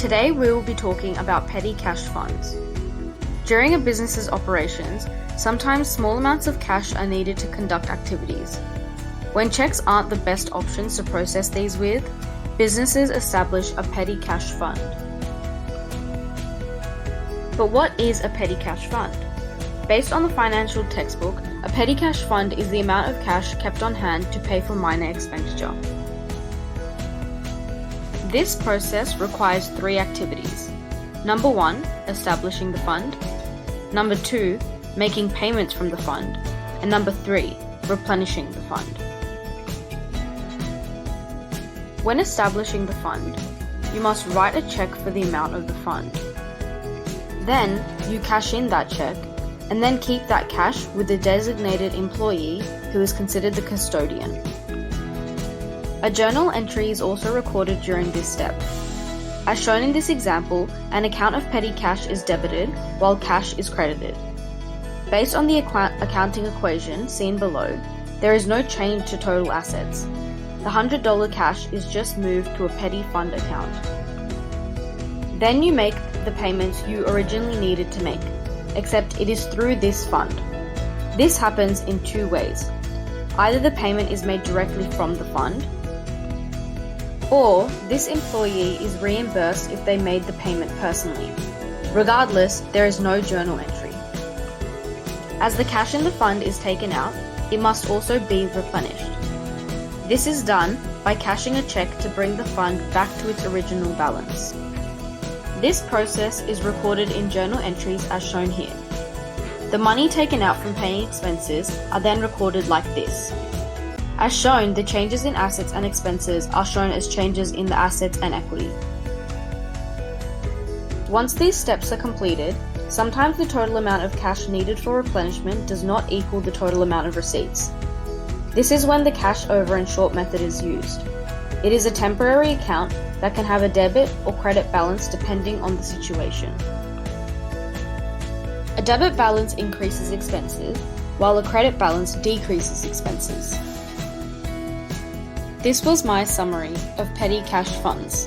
Today we will be talking about petty cash funds. During a business's operations, sometimes small amounts of cash are needed to conduct activities. When checks aren't the best options to process these with, businesses establish a petty cash fund. But what is a petty cash fund? Based on the financial textbook, a petty cash fund is the amount of cash kept on hand to pay for minor expenditure. This process requires 3 activities. Number 1, establishing the fund. Number 2, making payments from the fund. And number 3, replenishing the fund. When establishing the fund, you must write a check for the amount of the fund. Then, you cash in that check, and then keep that cash with the designated employee who is considered the custodian. A journal entry is also recorded during this step. As shown in this example, an account of petty cash is debited while cash is credited. Based on the accounting equation seen below, there is no change to total assets. The $100 cash is just moved to a petty fund account. Then you make the payments you originally needed to make, except it is through this fund. This happens in 2 ways. Either the payment is made directly from the fund, or this employee is reimbursed if they made the payment personally. Regardless, there is no journal entry. As the cash in the fund is taken out, it must also be replenished. This is done by cashing a check to bring the fund back to its original balance. This process is recorded in journal entries as shown here. The money taken out from paying expenses are then recorded like this. As shown, the changes in assets and expenses are shown as changes in the assets and equity. Once these steps are completed, sometimes the total amount of cash needed for replenishment does not equal the total amount of receipts. This is when the cash over and short method is used. It is a temporary account that can have a debit or credit balance depending on the situation. A debit balance increases expenses, while a credit balance decreases expenses. This was my summary of petty cash funds.